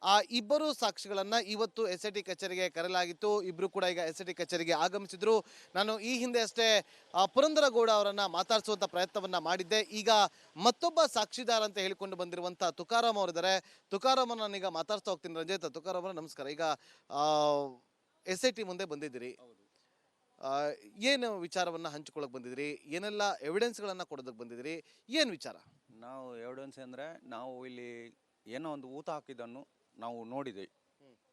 ಆ ಇಬ್ಬರು ಸಾಕ್ಷಿಗಳನ್ನ ಇವತ್ತು SIT ಕಚೇರಿಗೆ ಕರೆಯಲಾಗಿತ್ತು. ಇಬ್ರು ಕೂಡ ಈಗ SIT ಕಚೇರಿಗೆ ಆಗಮಿಸಿದ್ರು. ನಾನು ಈ ಹಿಂದೆ ಅಷ್ಟೇ ಪುರಂದರಗೌಡ ಅವರನ್ನ ಮಾತಾಡಿಸುವಂತ ಪ್ರಯತ್ನವನ್ನ ಮಾಡಿದ್ದೆ. ಈಗ ಮತ್ತೊಬ್ಬ ಸಾಕ್ಷಿದಾರ ಅಂತ ಹೇಳಿಕೊಂಡು ಬಂದಿರುವಂತ ತುಕಾರಾಮ್ ಅವರಿದ್ದಾರೆ. ತುಕಾರಾಮ್ ನಾನೀಗ ಮಾತಾಡ್ತಾ ಹೋಗ್ತೀನಿ. ರಂಜಿತ್, ತುಕಾರಾಮ್ ಅವರೇ ನಮಸ್ಕಾರ. ಈಗ SIT ಮುಂದೆ ಬಂದಿದ್ದೀರಿ, ಏನು ವಿಚಾರವನ್ನ ಹಂಚಿಕೊಳ್ಳಕ್ ಬಂದಿದ್ರಿ? ಏನೆಲ್ಲ ಎವಿಡೆನ್ಸ್ಗಳನ್ನ ಕೊಡೋದಕ್ಕೆ ಬಂದಿದ್ರಿ? ಏನು ವಿಚಾರ? ನಾವು ಎವಿಡೆನ್ಸ್ ಅಂದರೆ ನಾವು ಇಲ್ಲಿ ಏನೋ ಒಂದು ಊತ ಹಾಕಿದ್ದನ್ನು ನಾವು ನೋಡಿದ್ವಿ.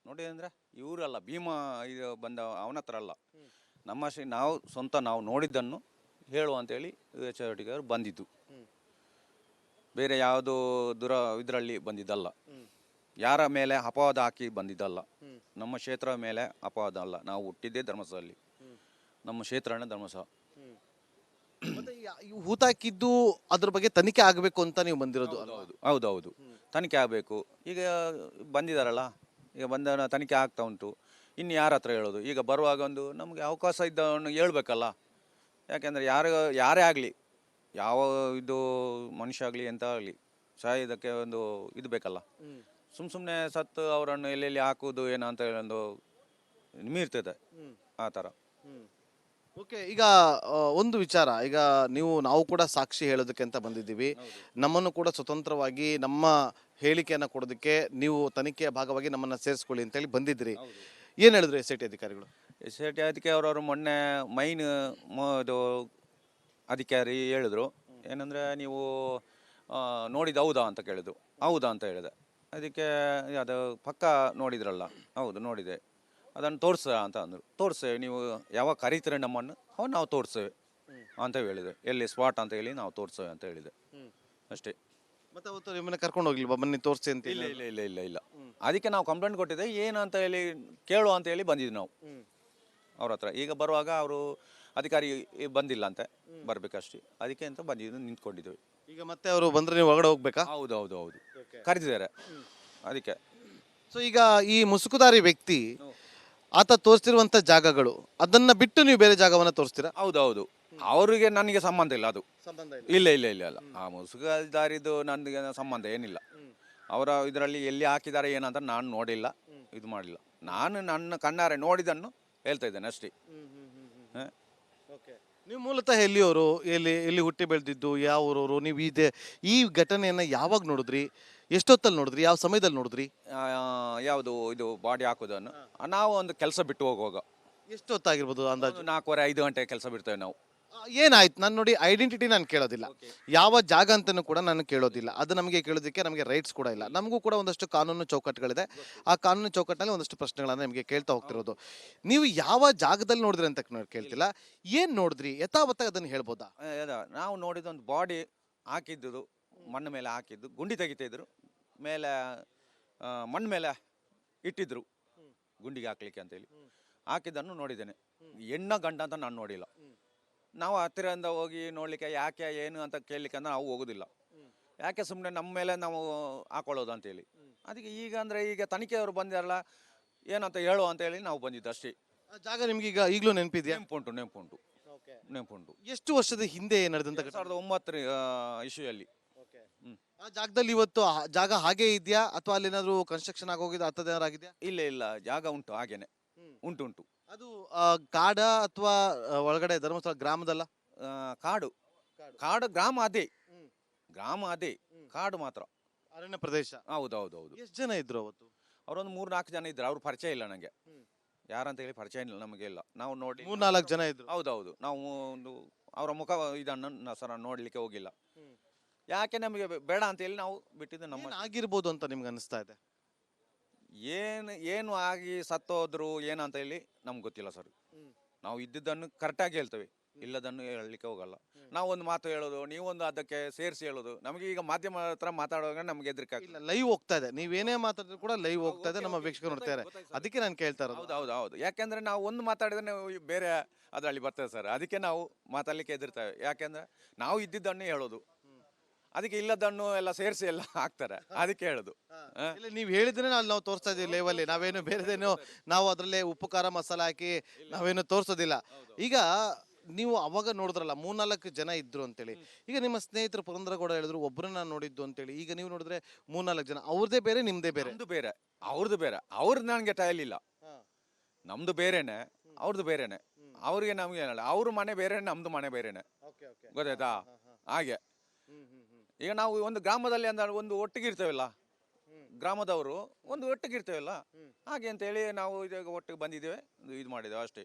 ನೋಡಿದೆ ಅಂದರೆ ಇವರಲ್ಲ, ಭೀಮಾ ಇದು ಬಂದ ಅವನ ಹತ್ರ ಅಲ್ಲ, ನಮ್ಮ ನಾವು ಸ್ವಂತ ನಾವು ನೋಡಿದ್ದನ್ನು ಹೇಳು ಅಂತೇಳಿ ಚಟುವಟಿಕೆಯವರು ಬಂದಿದ್ದು. ಬೇರೆ ಯಾವುದೋ ಇದರಲ್ಲಿ ಬಂದಿದ್ದಲ್ಲ, ಯಾರ ಮೇಲೆ ಅಪವಾದ ಹಾಕಿ ಬಂದಿದ್ದಲ್ಲ, ನಮ್ಮ ಕ್ಷೇತ್ರ ಮೇಲೆ ಅಪವಾದ ಅಲ್ಲ. ನಾವು ಹುಟ್ಟಿದ್ದೇ ಧರ್ಮಸ್ಥಳದಲ್ಲಿ, ನಮ್ಮ ಕ್ಷೇತ್ರನೇ ಧರ್ಮಸ್ಥಳ. ಮತ್ತೆ ಹೂತಾಕಿದ್ದು ಅದ್ರ ಬಗ್ಗೆ ತನಿಖೆ ಆಗಬೇಕು ಅಂತ ನೀವು ಬಂದಿರೋದು? ಹೌದೌದು, ತನಿಖೆ ಆಗಬೇಕು. ಈಗ ಬಂದಿದ್ದಾರಲ್ಲ, ಈಗ ಬಂದ ತನಿಖೆ ಆಗ್ತಾ ಉಂಟು. ಇನ್ನು ಯಾರ ಹತ್ರ ಹೇಳೋದು? ಈಗ ಬರುವಾಗ ಒಂದು ನಮಗೆ ಅವಕಾಶ ಇದ್ದವನು ಹೇಳ್ಬೇಕಲ್ಲ. ಯಾಕೆಂದರೆ ಯಾರೇ ಆಗಲಿ, ಯಾವ ಇದು ಮನುಷ್ಯ ಆಗಲಿ ಎಂತ ಆಗಲಿ, ಸಾಯೋದಕ್ಕೆ ಒಂದು ಇದು ಬೇಕಲ್ಲ. ಸುಮ್ಮನೆ ಸತ್ತು ಅವರನ್ನು ಎಲ್ಲೆಲ್ಲಿ ಹಾಕುವುದು ಏನೋ ಅಂತ ಹೇಳಿ ಒಂದು ಮೀರ್ತದೆ ಆ ಥರ. ಓಕೆ, ಈಗ ಒಂದು ವಿಚಾರ, ಈಗ ನಾವು ಕೂಡ ಸಾಕ್ಷಿ ಹೇಳೋದಕ್ಕೆ ಅಂತ ಬಂದಿದ್ದೀವಿ. ನಮ್ಮನ್ನು ಕೂಡ ಸ್ವತಂತ್ರವಾಗಿ ನಮ್ಮ ಹೇಳಿಕೆಯನ್ನು ಕೊಡೋದಕ್ಕೆ ನೀವು ತನಿಖೆಯ ಭಾಗವಾಗಿ ನಮ್ಮನ್ನು ಸೇರಿಸ್ಕೊಳ್ಳಿ ಅಂತೇಳಿ ಬಂದಿದ್ರಿ. ಏನು ಹೇಳಿದ್ರು SIT ಅಧಿಕಾರಿಗಳು? SIT ಅಧಿಕಾರಿಯವರು ಮೊನ್ನೆ ಇದು ಅಧಿಕಾರಿ ಹೇಳಿದ್ರು, ಏನಂದರೆ ನೀವು ನೋಡಿದ್ದು ಹೌದಾ ಅಂತ ಕೇಳಿದ್ರು. ಹೌದಾ ಅಂತ ಹೇಳಿದೆ. ಅದಕ್ಕೆ ಅದು ಪಕ್ಕ ನೋಡಿದ್ರಲ್ಲ? ಹೌದು ನೋಡಿದೆ. ಅದನ್ನು ತೋರಿಸ ಅಂತ ಅಂದರು. ತೋರಿಸ್ತೇವೆ, ನೀವು ಯಾವಾಗ ಕರೀತೀರ ನಮ್ಮನ್ನು ಅವಾಗ ನಾವು ತೋರಿಸ್ತೇವೆ ಅಂತ ಹೇಳಿದೆ. ಎಲ್ಲಿ ಸ್ಪಾಟ್ ಅಂತ ಹೇಳಿ ನಾವು ತೋರಿಸ್ತೇವೆ ಅಂತ ಹೇಳಿದೆ ಅಷ್ಟೇ. ಮತ್ತೆ ಅವತ್ತು ನಿಮ್ಮನ್ನ ಕರ್ಕೊಂಡು ಹೋಗ್ಲಿಲ್ವಾ ಬನ್ನಿ ತೋರಿಸಿ ಅಂತ? ಇಲ್ಲ ಇಲ್ಲ ಇಲ್ಲ ಇಲ್ಲ ಇಲ್ಲ ಅದಕ್ಕೆ ನಾವು ಕಂಪ್ಲೇಂಟ್ ಕೊಟ್ಟಿದ್ದೆ. ಏನು ಅಂತ ಹೇಳಿ ಕೇಳು ಅಂತ ಹೇಳಿ ಬಂದಿದ್ವಿ ನಾವು ಅವ್ರ ಹತ್ರ. ಈಗ ಬರುವಾಗ ಅವರು ಅಧಿಕಾರಿ ಬಂದಿಲ್ಲ ಅಂತೆ, ಬರಬೇಕಷ್ಟೇ, ಅದಕ್ಕೆ ಅಂತ ಬಂದಿದ್ದು ನಿಂತ್ಕೊಂಡಿದ್ವಿ. ಈಗ ಮತ್ತೆ ಅವರು ಬಂದರೆ ನೀವು ಹೊರಗಡೆ ಹೋಗ್ಬೇಕಾ? ಹೌದು ಹೌದು ಹೌದು, ಕರೆದಿದ್ದಾರೆ ಅದಕ್ಕೆ. ಸೊ ಈಗ ಈ ಮುಸುಕುದಾರಿ ವ್ಯಕ್ತಿ ಆತ ತೋರಿಸ್ತಿರುವಂತ ಜಾಗಗಳು, ಅದನ್ನ ಬಿಟ್ಟು ನೀವು ಬೇರೆ ಜಾಗವನ್ನ ತೋರಿಸ್ತೀರಾ? ಹೌದೌದು, ಅವರಿಗೆ ನನಗೆ ಸಂಬಂಧ ಇಲ್ಲ, ಅದು ಸಂಬಂಧ ಇಲ್ಲ ಇಲ್ಲ ಇಲ್ಲ ಇಲ್ಲ. ಆ ಮುಸುಕುದಾರಿದು ನನಗೆ ಸಂಬಂಧ ಏನಿಲ್ಲ. ಅವರ ಇದರಲ್ಲಿ ಎಲ್ಲಿ ಹಾಕಿದ್ದಾರೆ ಏನಂತ ನಾನು ನೋಡಿಲ್ಲ, ಇದು ಮಾಡಿಲ್ಲ. ನಾನು ನನ್ನ ಕಣ್ಣಾರೆ ನೋಡಿದ್ದನ್ನು ಹೇಳ್ತಾ ಇದ್ದೇನೆ ಅಷ್ಟೇ. ನೀವು ಮೂಲತಃ ಎಲ್ಲಿಯವರು? ಎಲ್ಲಿ ಹುಟ್ಟಿ ಬೆಳೆದಿದ್ದು? ಯಾವ ಊರವರು ನೀವು? ಈ ಘಟನೆಯನ್ನ ಯಾವಾಗ ನೋಡಿದ್ರಿ? ಎಷ್ಟೊತ್ತಲ್ಲಿ ನೋಡಿದ್ರಿ? ಯಾವ ಸಮಯದಲ್ಲಿ ನೋಡಿದ್ರಿ? ಯಾವುದು ಇದು ಬಾಡಿ ಹಾಕೋದನ್ನು ನಾವು ಒಂದು ಕೆಲಸ ಬಿಟ್ಟು ಹೋಗುವಾಗ. ಎಷ್ಟೊತ್ತಾಗಿರ್ಬೋದು ಅಂದಾಜು? 4:30-5 ಗಂಟೆ ಕೆಲಸ ಬಿಡ್ತೇವೆ ನಾವು. ಏನಾಯ್ತು? ನಾನು ನೋಡಿ, ಐಡೆಂಟಿಟಿ ನಾನು ಕೇಳೋದಿಲ್ಲ, ಯಾವ ಜಾಗ ಅಂತನೂ ಕೂಡ ನಾನು ಕೇಳೋದಿಲ್ಲ. ಅದು ನಮಗೆ ಕೇಳೋದಕ್ಕೆ ನಮಗೆ ರೈಟ್ಸ್ ಕೂಡ ಇಲ್ಲ. ನಮಗೂ ಕೂಡ ಒಂದಷ್ಟು ಕಾನೂನು ಚೌಕಟ್ಟುಗಳಿದೆ. ಆ ಕಾನೂನು ಚೌಕಟ್ಟಿನಲ್ಲಿ ಒಂದಷ್ಟು ಪ್ರಶ್ನೆಗಳನ್ನ ನಿಮಗೆ ಕೇಳ್ತಾ ಹೋಗ್ತಿರೋದು. ನೀವು ಯಾವ ಜಾಗದಲ್ಲಿ ನೋಡಿದ್ರಿ ಅಂತ ಕೇಳ್ತಿಲ್ಲ, ಏನ್ ನೋಡಿದ್ರಿ ಯಥಾವತ್ತಾಗಿ ಅದನ್ನು ಹೇಳ್ಬೋದಾ? ನಾವು ನೋಡಿದ ಒಂದು ಬಾಡಿ ಹಾಕಿದ್ದು, ಮಣ್ಣು ಮೇಲೆ ಹಾಕಿದ್ದು, ಗುಂಡಿ ತೆಗಿತಾ ಇದ್ರು, ಮೇಲೆ ಮಣ್ಣು ಮೇಲೆ ಇಟ್ಟಿದ್ರು ಗುಂಡಿಗೆ ಹಾಕ್ಲಿಕ್ಕೆ ಅಂತೇಳಿ ಹಾಕಿದ್ದನ್ನು ನೋಡಿದ್ದೇನೆ. ಹೆಣ್ಣ ಗಂಡ ಅಂತ ನಾನು ನೋಡಿಲ್ಲ. ನಾವು ಹತ್ತಿರದಿಂದ ಹೋಗಿ ನೋಡ್ಲಿಕ್ಕೆ ಯಾಕೆ ಏನು ಅಂತ ಕೇಳಲಿಕ್ಕೆ ಅಂದ್ರೆ ನಾವು ಹೋಗೋದಿಲ್ಲ. ಯಾಕೆ ಸುಮ್ಮನೆ ನಮ್ಮ ಮೇಲೆ ನಾವು ಹಾಕೊಳ್ಳೋದು ಅಂತೇಳಿ. ಅದಕ್ಕೆ ಈಗ ಅಂದರೆ ಈಗ ತನಿಖೆಯವರು ಬಂದಿರಲ್ಲ, ಏನಂತ ಹೇಳು ಅಂತ ಹೇಳಿ ನಾವು ಬಂದಿದ್ದು ಅಷ್ಟೇ. ಜಾಗ ನಿಮ್ಗೆ ಈಗ ಈಗಲೂ ನೆನಪಿದೆಯಾ? ನೆನಪುಂಟು. ಎಷ್ಟು ವರ್ಷದ ಹಿಂದೆ ನಡೆದಂತ? 2009 ಇಶ್ಯೂಯಲ್ಲಿ. ಆ ಜಾಗದಲ್ಲಿ ಇವತ್ತು ಜಾಗ ಹಾಗೆ ಇದೆಯಾ ಅಥವಾ ಅಲ್ಲಿ ಏನಾದ್ರು ಕನ್ಸ್ಟ್ರಕ್ಷನ್ ಆಗೋಗಿದೆ ಅಥವಾ ಏನಾರು ಆಗಿದೆಯಾ? ಇಲ್ಲ ಇಲ್ಲ, ಜಾಗ ಉಂಟು, ಹಾಗೇನೆ ಉಂಟು. ಅದು ಕಾಡ ಅಥವಾ ಒಳಗಡೆ ಧರ್ಮಸ್ಥಳ ಗ್ರಾಮದಲ್ಲ? ಕಾಡು ಗ್ರಾಮ ಅದೇ ಕಾಡು ಮಾತ್ರ, ಅರಣ್ಯ ಪ್ರದೇಶ. ಹೌದೌದು. ಎಷ್ಟು ಜನ ಇದ್ರು ಅವತ್ತು? ಅವರೊಂದು 3-4 ಜನ ಇದ್ರು. ಅವ್ರು ಪರಿಚಯ ಇಲ್ಲ ನನಗೆ, ಯಾರಂತ ಹೇಳಿ ಪರಿಚಯ ಇಲ್ಲ ನಮಗೆ ಇಲ್ಲ. ನಾವು ನೋಡಿ 3-4 ಜನ ಇದ್ರು. ಹೌದೌದು, ನಾವು ಒಂದು ಅವರ ಮುಖ ಇದನ್ನು ಸರ ನೋಡ್ಲಿಕ್ಕೆ ಹೋಗಿಲ್ಲ. ಯಾಕೆ ನಮಗೆ ಬೇಡ ಅಂತ ಹೇಳಿ ನಾವು ಬಿಟ್ಟಿದ್ದು. ನಮ್ಮ ಆಗಿರ್ಬೋದು ಅಂತ ನಿಮ್ಗೆ ಅನಿಸ್ತಾ ಇದೆ? ಏನು ಆಗಿ ಸತ್ತೋದ್ರು ಏನಂತ ಹೇಳಿ ನಮ್ಗೆ ಗೊತ್ತಿಲ್ಲ ಸರ್. ನಾವು ಇದ್ದಿದ್ದನ್ನು ಕರೆಕ್ಟಾಗಿ ಹೇಳ್ತೇವೆ, ಇಲ್ಲದನ್ನು ಹೇಳಲಿಕ್ಕೆ ಹೋಗಲ್ಲ. ನಾವು ಒಂದು ಮಾತು ಹೇಳೋದು, ನೀವೊಂದು ಅದಕ್ಕೆ ಸೇರಿಸಿ ಹೇಳೋದು. ನಮಗೆ ಈಗ ಮಾಧ್ಯಮ ಹತ್ರ ಮಾತಾಡುವಾಗ ನಮ್ಗೆ ಹೆದರಿಕೆ ಇಲ್ಲ, ಲೈವ್ ಹೋಗ್ತಾ ಇದೆ. ನೀವೇನೇ ಮಾತಾಡಿದ್ರು ಕೂಡ ಲೈವ್ ಹೋಗ್ತಾ ಇದೆ, ನಮ್ಮ ವೀಕ್ಷಕರು ನೋಡ್ತಾರೆ. ಅದಕ್ಕೆ ನಾನು ಕೇಳ್ತಾ ಇರೋದು. ಹೌದು. ಯಾಕೆಂದ್ರೆ ನಾವು ಒಂದು ಮಾತಾಡಿದ್ರೆ ನಾವು ಬೇರೆ ಅದರಲ್ಲಿ ಬರ್ತೇವೆ ಸರ್. ಅದಕ್ಕೆ ನಾವು ಮಾತಾಡ್ಲಿಕ್ಕೆ ಹೆದರ್ತೇವೆ. ಯಾಕೆಂದ್ರೆ ನಾವು ಇದ್ದಿದ್ದನ್ನು ಹೇಳೋದು, ಅದಕ್ಕೆ ಇಲ್ಲದನ್ನು ಎಲ್ಲ ಸೇರಿಸಿ ಎಲ್ಲ ಹಾಕ್ತಾರೆ, ಅದಕ್ಕೆ ಹೇಳುದು. ನೀವು ಹೇಳಿದ್ರೆ ನಾವು ತೋರಿಸ್ತಾ ಇದೀವಿ ಲೈವ್ ಅಲ್ಲಿ. ನಾವೇನು ಬೇರೆದೇನು ನಾವು ಅದರಲ್ಲೇ ಉಪ್ಪು ಖಾರ ಮಸಾಲ ಹಾಕಿ ನಾವೇನು ತೋರಿಸೋದಿಲ್ಲ. ಈಗ ನೀವು ಅವಾಗ ನೋಡಿದ್ರಲ್ಲ 3-4 ಜನ ಇದ್ರು ಅಂತೇಳಿ. ಈಗ ನಿಮ್ಮ ಸ್ನೇಹಿತರು ಪುರಂದರಗೌಡ ಹೇಳಿದ್ರು ಒಬ್ಬರನ್ನ ನೋಡಿದ್ದು ಅಂತೇಳಿ. ಈಗ ನೀವು ನೋಡಿದ್ರೆ 3-4 ಜನ, ಅವ್ರದೇ ಬೇರೆ ನಿಮ್ದೇ ಬೇರೆ? ನಮ್ದು ಬೇರೆ, ಅವ್ರದ್ದು ಬೇರೆ, ಅವ್ರದ್ದು ನನಗೆ ಟೈಲಿಲ್ಲ. ನಮ್ದು ಬೇರೆನೆ, ಅವ್ರದ್ದು ಬೇರೆನೆ. ಅವ್ರಿಗೆ ನಮ್ಗೆ ಏನಲ್ಲ, ಅವ್ರ ಮನೆ ಬೇರೆ, ನಮ್ದು ಮನೆ ಬೇರೆನೆ. ಗೊತ್ತಾಯ್ತಾ? ಹಾಗೆ ಈಗ ನಾವು ಒಂದು ಗ್ರಾಮದಲ್ಲಿ ಅಂದ್ರೆ ಒಂದು ಒಟ್ಟಿಗೆ ಇರ್ತೇವಲ್ಲ, ಗ್ರಾಮದವರು ಒಂದು ಒಟ್ಟಿಗೆ ಇರ್ತೇವಲ್ಲ, ಹಾಗೆ ಅಂತ ಹೇಳಿ ನಾವು ಇದಾಗ ಒಟ್ಟಿಗೆ ಬಂದಿದ್ದೇವೆ, ಇದು ಮಾಡಿದ್ದೇವೆ ಅಷ್ಟೇ.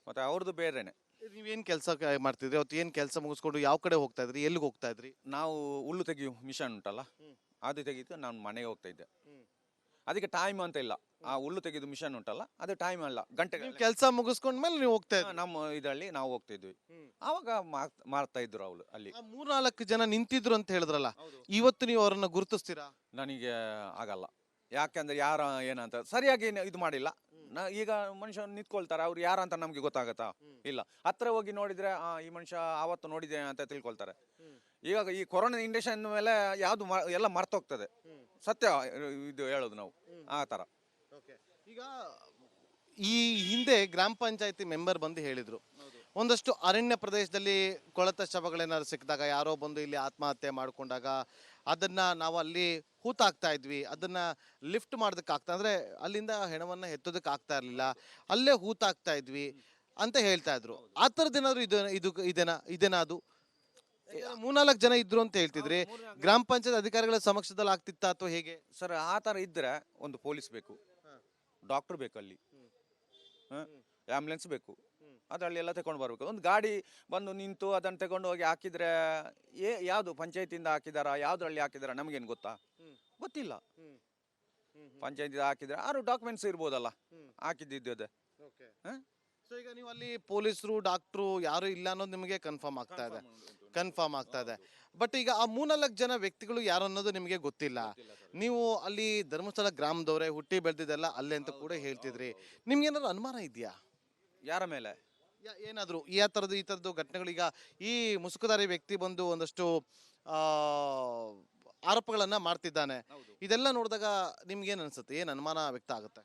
ಮತ್ತೆ ಅವ್ರದ್ದು ಬೇರೆನೆ. ನೀವೇನ್ ಕೆಲಸ ಮಾಡ್ತಿದ್ರಿ ಅವತ್ತು? ಏನ್ ಕೆಲಸ ಮುಗಿಸ್ಕೊಂಡು ಯಾವ ಕಡೆ ಹೋಗ್ತಾ ಇದ್ರಿ, ಎಲ್ಲಿಗೆ ಹೋಗ್ತಾ ಇದ್ರಿ? ನಾವು ಹುಲ್ಲು ತೆಗಿಯೋ ಮಿಷನ್ ಉಂಟಲ್ಲ, ಅದು ತೆಗೀತು ನಾನು ಮನೆಗೆ ಹೋಗ್ತಾ ಇದ್ದೆ. ಅದಕ್ಕೆ ಟೈಮ್ ಅಂತ ಇಲ್ಲ, ಆ ಹುಲ್ಲು ತೆಗೆದು ಮಿಷನ್ ಉಂಟಲ್ಲ ಅದು ಟೈಮ್ ಅಲ್ಲ, ಗಂಟೆ ಕೆಲಸ ಮುಗಿಸ್ಕೊಂಡ್ಮೇಲೆ ನೀವು ಹೋಗ್ತಾ ಇದ್ರಿ? ನಮ್ಮ ಇದರಲ್ಲಿ ನಾವು ಹೋಗ್ತಾ ಇದ್ವಿ. ಆವಾಗ ಮಾಡ್ತಾ ಇದ್ರು ಅವಳು ಅಲ್ಲಿ. 3-4 ಜನ ನಿಂತಿದ್ರು ಅಂತ ಹೇಳಿದ್ರಲ್ಲ, ಇವತ್ತು ನೀವು ಅವರನ್ನ ಗುರುತಿಸ್ತೀರಾ? ನನಗೆ ಆಗಲ್ಲ, ಯಾಕಂದ್ರೆ ಯಾರ ಏನಂತ ಸರಿಯಾಗಿ ಇದು ಮಾಡಿಲ್ಲ. ಈಗ ಮನುಷ್ಯ ನಿಂತ್ಕೊಳ್ತಾರೆ, ಅವ್ರು ಯಾರಂತ ನಮ್ಗೆ ಗೊತ್ತಾಗತ್ತಾ? ಇಲ್ಲ, ಹತ್ರ ಹೋಗಿ ನೋಡಿದ್ರೆ ಈ ಮನುಷ್ಯ ಆವತ್ತು ನೋಡಿದೆ ಅಂತ ತಿಳ್ಕೊಳ್ತಾರೆ. ಇವಾಗ ಈ ಕೊರೋನಾ ಇಂಡಕ್ಷನ್ ಮೇಲೆ ಯಾವ್ದು ಎಲ್ಲ ಮರ್ತೋಗ್ತದೆ, ಸತ್ಯ ಇದು ಹೇಳೋದು ನಾವು ಆ ತರ. ಈಗ ಈ ಹಿಂದೆ ಗ್ರಾಮ ಪಂಚಾಯತಿ ಮೆಂಬರ್ ಬಂದು ಹೇಳಿದ್ರು, ಒಂದಷ್ಟು ಅರಣ್ಯ ಪ್ರದೇಶದಲ್ಲಿ ಕೊಳೆತ ಶವಗಳೇನಾದ್ರು ಸಿಕ್ಕಿದಾಗ, ಯಾರೋ ಬಂದು ಇಲ್ಲಿ ಆತ್ಮಹತ್ಯೆ ಮಾಡ್ಕೊಂಡಾಗ ಅದನ್ನ ನಾವು ಅಲ್ಲಿ ಹೂತಾಕ್ತಾ ಇದ್ವಿ, ಅದನ್ನ ಲಿಫ್ಟ್ ಮಾಡೋದಕ್ಕೆ ಆಗ್ತಾ ಅಂದ್ರೆ ಅಲ್ಲಿಂದ ಹೆಣವನ್ನ ಎತ್ತೋದಕ್ಕೆ ಆಗ್ತಾ ಇರ್ಲಿಲ್ಲ, ಅಲ್ಲೇ ಹೂತಾಕ್ತಾ ಇದ್ವಿ ಅಂತ ಹೇಳ್ತಾ ಇದ್ರು. ಆ ಥರದ್ದೇನಾದ್ರು ಇದೇನಾ ಅದು? 3-4 ಜನ ಇದ್ರು ಅಂತ ಹೇಳ್ತಿದ್ರಿ, ಗ್ರಾಮ ಪಂಚಾಯತ್ ಅಧಿಕಾರಿಗಳ ಸಮಕ್ಷದಲ್ಲಿ ಆಗ್ತಿತ್ತ ಅಥವಾ ಹೇಗೆ? ಸರ್ ಆ ತರ ಇದ್ರೆ ಒಂದು ಪೊಲೀಸ್ ಬೇಕು, ಡಾಕ್ಟರ್ ಬೇಕು ಅಲ್ಲಿ, ಆಂಬುಲೆನ್ಸ್ ಬೇಕು, ಅದರಲ್ಲಿ ಎಲ್ಲ ತಗೊಂಡು ಬರ್ಬೇಕು. ಒಂದು ಗಾಡಿ ಬಂದು ನಿಂತು ಅದನ್ನು ತಗೊಂಡು ಹೋಗಿ ಹಾಕಿದ್ರೆ ಯಾವುದು ಪಂಚಾಯತಿಯಿಂದ ಹಾಕಿದಾರ, ಯಾವ್ದ್ರಲ್ಲಿ ಹಾಕಿದಾರ ನಮಗೇನು ಗೊತ್ತಾ? ಗೊತ್ತಿಲ್ಲ. ಪಂಚಾಯತಿ ಹಾಕಿದ್ರೆ 6 ಡಾಕ್ಯುಮೆಂಟ್ಸ್ ಇರ್ಬೋದಲ್ಲ ಹಾಕಿದ್ದಿದ್ದು ಅದೇ. ಸೊ ಈಗ ನೀವು ಅಲ್ಲಿ ಪೊಲೀಸರು ಡಾಕ್ಟ್ರು ಯಾರು ಇಲ್ಲ ಅನ್ನೋದು ನಿಮಗೆ ಕನ್ಫರ್ಮ್ ಆಗ್ತಾ ಇದೆ. ಬಟ್ ಈಗ ಆ 3-4 ಜನ ವ್ಯಕ್ತಿಗಳು ಯಾರು ಅನ್ನೋದು ನಿಮಗೆ ಗೊತ್ತಿಲ್ಲ. ನೀವು ಅಲ್ಲಿ ಧರ್ಮಸ್ಥಳ ಗ್ರಾಮದವರೇ, ಹುಟ್ಟಿ ಬೆಳೆದಿದ್ದೆಲ್ಲ ಅಲ್ಲೇ ಅಂತ ಕೂಡ ಹೇಳ್ತಿದ್ರಿ. ನಿಮ್ಗೆ ಏನಾದ್ರು ಅನುಮಾನ ಇದೆಯಾ ಯಾರ ಮೇಲೆ? ಏನಾದ್ರು ಈ ಥರದ್ದು ಘಟನೆಗಳು? ಈಗ ಈ ಮುಸುಕುಧಾರಿ ವ್ಯಕ್ತಿ ಬಂದು ಒಂದಷ್ಟು ಆರೋಪಗಳನ್ನ ಮಾಡ್ತಿದ್ದಾನೆ, ಇದೆಲ್ಲ ನೋಡಿದಾಗ ನಿಮ್ಗೇನ್ ಅನ್ಸುತ್ತೆ? ಏನ್ ಅನುಮಾನ ವ್ಯಕ್ತ ಆಗುತ್ತೆ?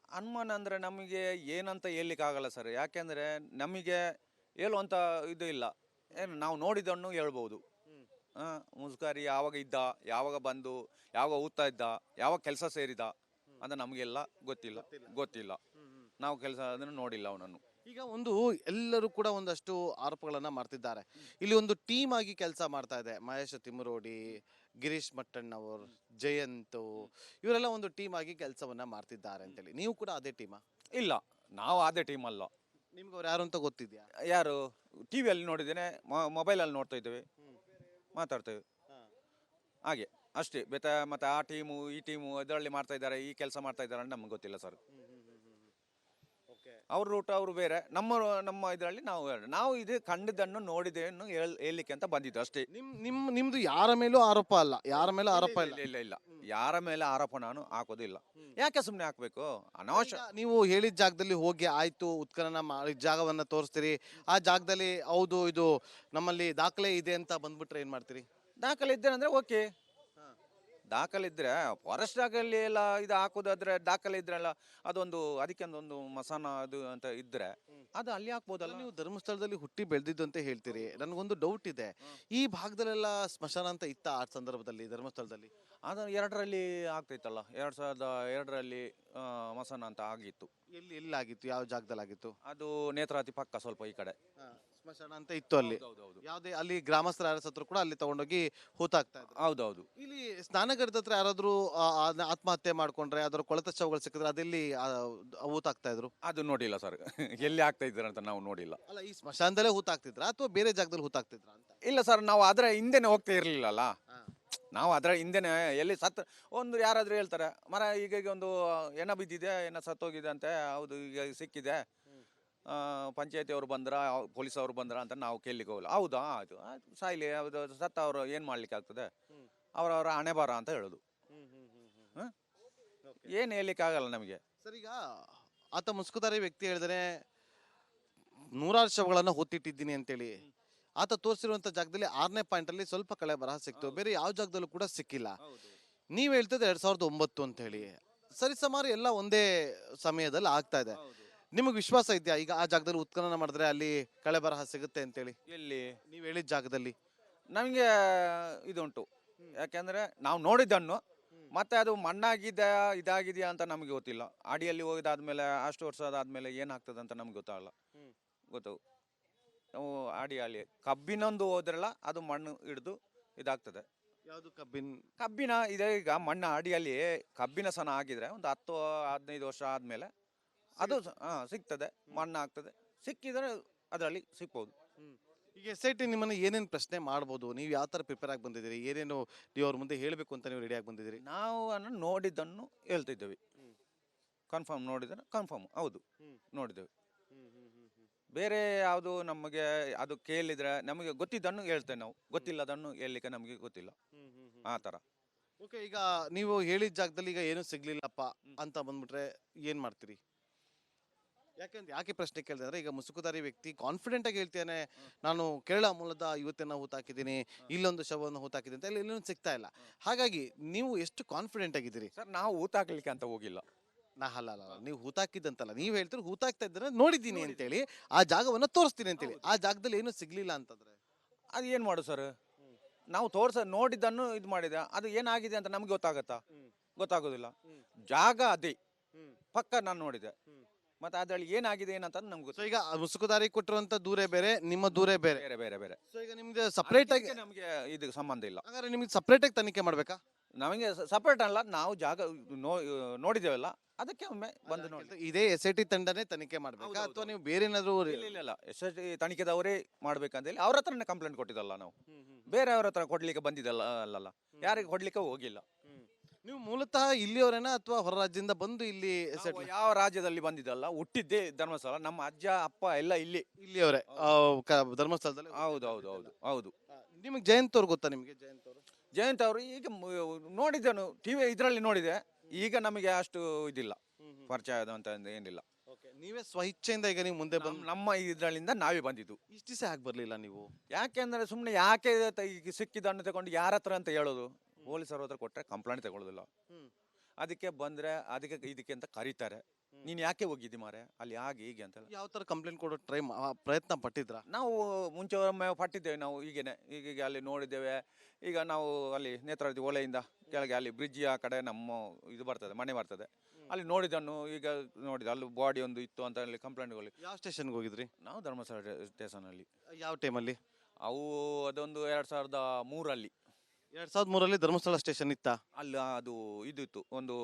ಅನುಮಾನ ಅಂದ್ರೆ ನಮಗೆ ಏನಂತ ಹೇಳಲಿಕ್ಕೆ ಆಗಲ್ಲ ಸರ್, ಯಾಕೆಂದ್ರೆ ನಮಗೆ ಹೇಳುವಂತ ಇದು ಇಲ್ಲ. ಏನು ನಾವು ನೋಡಿದನ್ನು ಹೇಳ್ಬೋದು. ಮುಸುಕಾರಿ ಯಾವಾಗ ಇದ್ದ, ಯಾವಾಗ ಬಂದು, ಯಾವಾಗ ಓದ್ತಾ ಇದ್ದ, ಯಾವಾಗ ಕೆಲಸ ಸೇರಿದ ಅಂತ ನಮಗೆಲ್ಲ ಗೊತ್ತಿಲ್ಲ. ನಾವು ಕೆಲಸ ಅದನ್ನು ನೋಡಿಲ್ಲ ಅವನನ್ನು. ಈಗ ಎಲ್ಲರೂ ಕೂಡ ಒಂದಷ್ಟು ಆರೋಪಗಳನ್ನ ಮಾಡ್ತಿದ್ದಾರೆ. ಇಲ್ಲಿ ಒಂದು ಟೀಮ್ ಆಗಿ ಕೆಲಸ ಮಾಡ್ತಾ ಇದೆ. ಮಹೇಶ್ ತಿಮ್ಮರೋಡಿ, ಗಿರೀಶ್ ಮಟ್ಟಣ್ಣವರು, ಜಯಂತ್, ಇವರೆಲ್ಲ ಒಂದು ಟೀಮ್ ಆಗಿ ಕೆಲಸವನ್ನ ಮಾಡ್ತಿದ್ದಾರೆ ಅಂತೇಳಿ. ನೀವು ಕೂಡ ಅದೇ ಟೀಮಾ? ಇಲ್ಲ, ನಾವು ಅದೇ ಟೀಮ್ ಅಲ್ಲ. ನಿಮ್ಗೆ ಅವ್ರು ಯಾರು ಅಂತ ಗೊತ್ತಿದ್ಯಾ? ಯಾರು ಟಿವಿಯಲ್ಲಿ ನೋಡಿದ್ದೇನೆ, ಮೊಬೈಲಲ್ಲಿ ನೋಡ್ತಾ ಇದ್ದೇವೆ, ಮಾತಾಡ್ತೇವೆ ಹಾಗೆ ಅಷ್ಟೇ. ಮತ್ತೆ ಆ ಟೀಮು ಈ ಟೀಮು ಅದರಲ್ಲಿ ಮಾಡ್ತಾ ಇದ್ದಾರೆ, ಈ ಕೆಲಸ ಮಾಡ್ತಾ ಇದ್ದಾರೆ ಅಂತ ನಮ್ಗೆ ಗೊತ್ತಿಲ್ಲ ಸರ್. ಅವ್ರ ರೂಟ್ ಅವರು ಬೇರೆ, ನಮ್ಮ ಇದರಲ್ಲಿ ನಾವು ಇದು ಕಂಡದನ್ನು ನೋಡಿದ್ದೇನು ಹೇಳಲಿಕ್ಕೆ ಅಂತ ಬಂದಿದ್ದು ಅಷ್ಟೇ. ನಿಮ್ದು ಯಾರ ಮೇಲೂ ಆರೋಪ ಇಲ್ಲ? ಇಲ್ಲ, ಯಾರ ಮೇಲೆ ಆರೋಪ ನಾನು ಹಾಕೋದಿಲ್ಲ. ಯಾಕೆ ಸುಮ್ಮನೆ ಹಾಕ್ಬೇಕು ಅನಾವಶ್ಯ? ನೀವು ಹೇಳಿದ ಜಾಗದಲ್ಲಿ ಹೋಗಿ ಆಯ್ತು, ಉತ್ಖನನ ಮಾಡಿ ಜಾಗವನ್ನ ತೋರಿಸ್ತೀರಿ, ಆ ಜಾಗದಲ್ಲಿ ಹೌದು ಇದು ನಮ್ಮಲ್ಲಿ ದಾಖಲೆ ಇದೆ ಅಂತ ಬಂದ್ಬಿಟ್ರೆ ಏನ್ ಮಾಡ್ತೀರಿ? ದಾಖಲೆ ಇದ್ದೇನೆ ಅಂದ್ರೆ ಓಕೆ, ದಾಖಲೆ ಇದ್ರೆ ಫಾರೆಸ್ಟ್ ಜಾಗದಲ್ಲಿ ಎಲ್ಲ ಇದು ಹಾಕೋದಾದ್ರೆ ದಾಖಲೆ ಇದ್ರಲ್ಲ, ಅದೊಂದು ಅದಕ್ಕೆ ಒಂದು ಮಸಾನ ಅದು ಅಂತ ಇದ್ರೆ ಅದು ಅಲ್ಲಿ ಹಾಕ್ಬೋದಲ್ಲ. ನೀವು ಧರ್ಮಸ್ಥಳದಲ್ಲಿ ಹುಟ್ಟಿ ಬೆಳೆದಿದ್ದು ಅಂತ ಹೇಳ್ತೀರಿ, ನನಗೊಂದು ಡೌಟ್ ಇದೆ, ಈ ಭಾಗದಲ್ಲೆಲ್ಲ ಸ್ಮಶಾನ ಅಂತ ಇತ್ತ ಆ ಸಂದರ್ಭದಲ್ಲಿ ಧರ್ಮಸ್ಥಳದಲ್ಲಿ? ಅದು 2ರಲ್ಲಿ ಆಗ್ತೈತಲ್ಲ, 2002ರಲ್ಲಿ ಮಸಾನ ಅಂತ ಆಗಿತ್ತು. ಎಲ್ಲಿ ಆಗಿತ್ತು? ಯಾವ ಜಾಗದಲ್ಲಿ ಆಗಿತ್ತು? ಅದು ನೇತ್ರಾವತಿ ಪಕ್ಕ ಸ್ವಲ್ಪ ಈ ಕಡೆ ಸ್ಮಶಾನ ಅಂತ ಇತ್ತು ಅಲ್ಲಿ. ಯಾವ್ದೇ ಅಲ್ಲಿ ಗ್ರಾಮಸ್ಥರ ಯಾರ ಸತ್ರು ಕೂಡ ಅಲ್ಲಿ ತಗೊಂಡೋಗಿ ಹೂತಾಕ್ತಾ ಇದ್ರು. ಹೌದೌದು. ಇಲ್ಲಿ ಸ್ನಾನಗಢದ ಹತ್ರ ಯಾರಾದ್ರೂ ಆತ್ಮಹತ್ಯೆ ಮಾಡ್ಕೊಂಡ್ರೆ ಅದ್ರ ಕೊಳೆತ ಶವಗಳು ಸಿಕ್ಕಿದ್ರೆ ಅದೆಲ್ಲಿ ಹೂತಾಕ್ತಾ ಇದ್ರು? ಅದು ನೋಡಿಲ್ಲ ಸರ್, ಎಲ್ಲಿ ಆಗ್ತಾ ಇದ್ರ ಅಂತ ನಾವು ನೋಡಿಲ್ಲ. ಅಲ್ಲ, ಈ ಸ್ಮಶಾನದಲ್ಲೇ ಹೂತಾಕ್ತಿದ್ರ ಅಥವಾ ಬೇರೆ ಜಾಗದಲ್ಲಿ ಹೂತಾಕ್ತಿದ್ರ ಅಂತ? ಇಲ್ಲ ಸರ್, ನಾವು ಅದರ ಹಿಂದೆನೆ ಹೋಗ್ತಾ ಇರ್ಲಿಲ್ಲಲ್ಲ, ನಾವು ಅದರ ಹಿಂದೆನೆ ಎಲ್ಲಿ ಒಂದು ಯಾರಾದ್ರೂ ಹೇಳ್ತಾರೆ ಮರ ಈಗ ಒಂದು ಹೆಣ ಬಿದ್ದಿದೆ, ಹೆಣ ಸತ್ತೋಗಿದೆ ಅಂತೆ, ಹೌದು ಈಗ ಸಿಕ್ಕಿದೆ, ಪಂಚಾಯತಿ ಅವರು ಬಂದ್ರ, ಪೊಲೀಸ್ ಅವರು ಬಂದ್ರ ಅಂತ ನಾವು ಕೇಳಲಿಕ್ಕೆ ಹೋಗಲ್ಲ. ಹೌದಾ, ಆಯ್ತು ಸಾಯ್ಲಿ, ಹೌದು ಸತ್ತ ಅವರು ಏನ್ ಮಾಡ್ಲಿಕ್ಕೆ ಆಗ್ತದೆ, ಅವರವರ ಹಣೆ ಬಾರ ಅಂತ ಹೇಳುದು. ಏನ್ ಹೇಳ್ಲಿಕ್ಕೆ ಆಗಲ್ಲ ನಮಗೆ ಸರ್. ಈಗ ಆತ ಮುಸುಕುಧಾರಿ ವ್ಯಕ್ತಿ ಹೇಳಿದ್ರೆ 100 ಶವಗಳನ್ನ ಹೊತ್ತಿಟ್ಟಿದ್ದೀನಿ ಅಂತೇಳಿ, ಆತ ತೋರಿಸಿರುವಂತ ಜಾಗದಲ್ಲಿ 6ನೇ ಪಾಯಿಂಟ್ ಅಲ್ಲಿ ಸ್ವಲ್ಪ ಕಳೆ ಬರಹ ಸಿಕ್ತು, ಬೇರೆ ಯಾವ ಜಾಗದಲ್ಲೂ ಕೂಡ ಸಿಕ್ಕಿಲ್ಲ. ನೀವ್ ಹೇಳ್ತಿದ್ರೆ 2009 ಅಂತ ಹೇಳಿ, ಸರಿ ಸುಮಾರು ಎಲ್ಲ ಒಂದೇ ಸಮಯದಲ್ಲಿ ಆಗ್ತಾ ಇದೆ. ನಿಮಗೆ ವಿಶ್ವಾಸ ಇದೆಯಾ ಈಗ ಆ ಜಾಗದಲ್ಲಿ ಉತ್ಖನನ ಮಾಡಿದ್ರೆ ಅಲ್ಲಿ ಕಳೆ ಬರಹ ಸಿಗುತ್ತೆ ಅಂತೇಳಿ? ಎಲ್ಲಿ ನೀವ್ ಹೇಳಿದ ಜಾಗದಲ್ಲಿ ನಮಗೆ ಇದುಂಟು, ಯಾಕೆಂದ್ರೆ ನಾವು ನೋಡಿದ್ದನ್ನು ಮತ್ತೆ ಅದು ಮಣ್ಣಾಗಿದೆ ಇದಾಗಿದೆಯಾ ಅಂತ ನಮಗೆ ಗೊತ್ತಿಲ್ಲ. ಅಡಿಯಲ್ಲಿ ಹೋಗಿದಾದ್ಮೇಲೆ ಅಷ್ಟು ವರ್ಷ ಆದ್ಮೇಲೆ ಏನಾಗ್ತದೆ ಅಂತ ನಮ್ಗೆ ಗೊತ್ತಾಗಲ್ಲ. ಗೊತ್ತು ನಾವು ಅಡಿಯಲ್ಲಿ ಕಬ್ಬಿನೊಂದು ಹೋದ್ರಲ್ಲ ಅದು ಮಣ್ಣು ಹಿಡಿದು ಇದಾಗ್ತದೆ. ಯಾವುದು ಕಬ್ಬಿನ? ಕಬ್ಬಿನ ಇದೆ ಈಗ ಮಣ್ಣು ಅಡಿಯಲ್ಲಿ ಕಬ್ಬಿನ ಸನ ಆಗಿದ್ರೆ ಒಂದು 10-15 ವರ್ಷ ಆದ್ಮೇಲೆ ಅದು ಸಿಗ್ತದೆ, ಮಣ್ಣು ಆಗ್ತದೆ. ಸಿಕ್ಕಿದ್ರೆ ಅದರಲ್ಲಿ ಸಿಗ್ಬೋದು. ಈಗ SIT ನಿಮ್ಮನ್ನು ಏನೇನು ಪ್ರಶ್ನೆ ಮಾಡ್ಬೋದು? ನೀವು ಯಾವ ಥರ ಪ್ರಿಪೇರ್ ಆಗಿ ಬಂದಿದ್ದೀರಿ? ಏನೇನು ನೀವು ಅವ್ರ ಮುಂದೆ ಹೇಳಬೇಕು ಅಂತ ನೀವು ರೆಡಿಯಾಗಿ ಬಂದಿದ್ದೀರಿ? ನಾವು ನೋಡಿದ್ದನ್ನು ಹೇಳ್ತಿದ್ದೇವೆ. ಕನ್ಫರ್ಮ್ ನೋಡಿದ್ರೆ ಕನ್ಫರ್ಮ್ ಹೌದು ನೋಡಿದ್ದೇವೆ. ಬೇರೆ ಯಾವುದು ನಮಗೆ ಅದು ಕೇಳಿದ್ರೆ ನಮಗೆ ಗೊತ್ತಿದ್ದನ್ನು ಹೇಳ್ತೇವೆ ನಾವು, ಗೊತ್ತಿಲ್ಲದನ್ನು ಹೇಳಲಿಕ್ಕೆ ನಮಗೆ ಗೊತ್ತಿಲ್ಲ ಆ ಥರ. ಓಕೆ, ಈಗ ನೀವು ಹೇಳಿದ ಜಾಗದಲ್ಲಿ ಈಗ ಏನೂ ಸಿಗ್ಲಿಲ್ಲಪ್ಪ ಅಂತ ಬಂದ್ಬಿಟ್ರೆ ಏನು ಮಾಡ್ತೀರಿ? ಯಾಕೆ ಪ್ರಶ್ನೆ ಕೇಳಿದೆ ಅಂದ್ರೆ, ಈಗ ಮುಸುಕುಧಾರಿ ವ್ಯಕ್ತಿ ಕಾನ್ಫಿಡೆಂಟ್ ಆಗಿ ಹೇಳ್ತೇನೆ, ನಾನು ಕೇರಳ ಮೂಲದ ಯುವತಿಯನ್ನ ಹೂತಾಕಿದ್ದೀನಿ, ಇಲ್ಲೊಂದು ಶವವನ್ನು ಹೂತಾಕಿದ್ದೀನಿ ಅಂತ ಇಲ್ಲಿ ಇನ್ನೊಂದು ಸಿಗ್ತಾ ಇಲ್ಲ. ಹಾಗಾಗಿ ನೀವು ಎಷ್ಟು ಕಾನ್ಫಿಡೆಂಟ್ ಆಗಿದ್ದೀರಿ? ಸರ್ ನಾವು ಊತಾಕ್ಲಿಕ್ಕೆ ಅಂತ ಹೋಗಿಲ್ಲ. ಅಲ್ಲ, ನೀವು ಹೂತಾಕಿದ್ದಂತಲ್ಲ, ನೀವು ಹೇಳ್ತೀರಿ ಹೂತಾಕ್ತಾ ಇದ್ರೆ ನೋಡಿದ್ದೀನಿ ಅಂತೇಳಿ, ಆ ಜಾಗವನ್ನ ತೋರಿಸ್ತೀನಿ ಅಂತೇಳಿ. ಆ ಜಾಗದಲ್ಲಿ ಏನು ಸಿಗ್ಲಿಲ್ಲ ಅಂತಂದ್ರೆ ಅದು ಏನು ಮಾಡು ಸರ್, ನಾವು ನೋಡಿದ್ದನ್ನು ಇದು ಮಾಡಿದೆ, ಅದು ಏನಾಗಿದೆ ಅಂತ ನಮ್ಗೆ ಗೊತ್ತಾಗತ್ತಾ? ಗೊತ್ತಾಗೋದಿಲ್ಲ. ಜಾಗ ಅದೇ ಪಕ್ಕ ನಾನು ನೋಡಿದೆ, ಮತ್ತೆ ಅದ್ರಲ್ಲಿ ಏನಾಗಿದೆ ಏನಂತ ನಮ್ಗೆ ಸೊ ಗೊತ್ತು. ಈಗ ಮುಸುಕುಧಾರಿ ಕೊಟ್ಟಿರುವಂತ ದೂರೇ ಬೇರೆ, ನಿಮ್ಮ ದೂರೇ ಬೇರೆ. ಬೇರೆ ಬೇರೆ ಬೇರೆ. ಸೊ ಈಗ ನಿಮ್ದು ಸಪರೇಟ್ ಆಗಿ, ನಮಗೆ ಇದು ಸಂಬಂಧ ಇಲ್ಲ. ಹಾಗಾದ್ರೆ ನಿಮ್ಗೆ ಸಪರೇಟ್ ಆಗಿ ತನಿಖೆ ಮಾಡ್ಬೇಕಾ? ನಮಗೆ ಸಪರೇಟ್ ಅಲ್ಲ, ನಾವು ಜಾಗ ನೋಡಿದ್ದೇವಲ್ಲ, ಅದಕ್ಕೆ ಒಮ್ಮೆ ಬಂದು ನೋಡಿ. ಇದೇ SIT ತಂಡನೇ ತನಿಖೆ ಮಾಡ್ಬೇಕಾ ಅಥವಾ ನೀವು ಬೇರೆ ಏನಾದ್ರು? ಇಲ್ಲ SIT ತನಿಖೆದವರೇ ಮಾಡ್ಬೇಕಂತ ಹೇಳಿ ಅವ್ರ ಹತ್ರನೇ ಕಂಪ್ಲೇಂಟ್ ಕೊಟ್ಟಿದ್ದಲ್ಲ ನಾವು, ಬೇರೆ ಅವ್ರ ಹತ್ರ ಕೊಡ್ಲಿಕ್ಕೆ ಬಂದಿದ್ದಲ್ಲ ಅಲ್ಲಲ್ಲ, ಯಾರಿಗೆ ಕೊಡ್ಲಿಕ್ಕೆ ಹೋಗಿಲ್ಲ. ನೀವು ಮೂಲತಃ ಇಲ್ಲಿಯವರೇನಾ ಅಥವಾ ಹೊರ ರಾಜ್ಯದಿಂದ ಬಂದು ಇಲ್ಲಿ ನಾವು ಯಾವ ರಾಜ್ಯದಲ್ಲಿ ಬಂದಿದ್ದಲ್ಲ, ಹುಟ್ಟಿದ್ದೇ ಧರ್ಮಸ್ಥಳ, ನಮ್ಮ ಅಜ್ಜ ಅಪ್ಪ ಎಲ್ಲ ಇಲ್ಲಿಯವರೇ ಧರ್ಮಸ್ಥಳದಲ್ಲಿ? ಹೌದು ಹೌದು ಹೌದು ಹೌದು. ನಿಮಗೆ ಜಯಂತ್ ಅವ್ರು ಗೊತ್ತಾ? ನಿಮಗೆ ಜಯಂತ್ ಅವರು ಈಗ ನೋಡಿದ್ದನು ಟಿವಿ ಇದರಲ್ಲಿ ನೋಡಿದೆ, ಈಗ ನಮಗೆ ಅಷ್ಟು ಇದಿಲ್ಲ, ಪರಿಚಯ ಅಂತ ಏನಿಲ್ಲ. ನೀವೇ ಸ್ವಇಚ್ಛೆಯಿಂದ ಈಗ ನೀವು ಮುಂದೆ ಬಂದು ನಮ್ಮ ಇದರಲ್ಲಿಂದ ನಾವೇ ಬಂದಿದ್ದು. ಇಷ್ಟು ದಿವಸ ಯಾಕೆ ಬರ್ಲಿಲ್ಲ ನೀವು? ಯಾಕೆಂದ್ರೆ ಸುಮ್ಮನೆ ಯಾಕೆ ಈಗ ಸಿಕ್ಕಿದ್ದನ್ನು ತಗೊಂಡು ಯಾರ ಹತ್ರ ಅಂತ ಹೇಳೋದು, ಪೊಲೀಸರ ಹತ್ರ ಕೊಟ್ಟರೆ ಕಂಪ್ಲೇಂಟ್ ತಗೊಳ್ಳೋದಿಲ್ಲ. ಅದಕ್ಕೆ ಬಂದ್ರೆ ಇದಕ್ಕೆ ಅಂತ ಕರೀತಾರೆ, ನೀನ್ ಯಾಕೆ ಹೋಗಿದ್ದಿ ಮಾರೆ ಅಲ್ಲಿ ಹಾಗೆ ಹೀಗೆ ಅಂತೆಲ್ಲ. ಯಾವ ತರ ಕಂಪ್ಲೇಂಟ್ ಕೊಡೋ ಪ್ರಯತ್ನ ಪಟ್ಟಿದ್ರ? ನಾವು ಮುಂಚೆ ಒಮ್ಮೆ ಪಟ್ಟಿದ್ದೇವೆ, ನಾವು ಈಗ ಅಲ್ಲಿ ನೋಡಿದ್ದೇವೆ. ಈಗ ನಾವು ಅಲ್ಲಿ ನೇತ್ರಾವತಿ ಹೊಳೆಯಿಂದ ಕೆಳಗೆ ಅಲ್ಲಿ ಬ್ರಿಡ್ಜ್ ಆ ಕಡೆ ನಮ್ಮ ಇದು ಬರ್ತದೆ, ಮನೆ ಬರ್ತದೆ, ಅಲ್ಲಿ ನೋಡಿದನ್ನು ಈಗ ನೋಡಿದ ಅಲ್ಲಿ ಬಾಡಿ ಒಂದು ಇತ್ತು ಅಂತ ಹೇಳಿ ಕಂಪ್ಲೇಂಟ್ಗಳು. ಯಾವ ಸ್ಟೇಷನ್ಗೆ ಹೋಗಿದ್ರಿ? ನಾವು ಧರ್ಮಸ್ಥಳ ಸ್ಟೇಷನ್ ಅಲ್ಲಿ. ಯಾವ ಟೈಮಲ್ಲಿ? ಅವು ಅದೊಂದು 2003 2003 ಧರ್ಮಸ್ಥಳ ಸ್ಟೇಷನ್ ಇತ್ತಾ? ಅಲ್ಲಿ ಅದು ಇದು ಇತ್ತು, ಒಂದು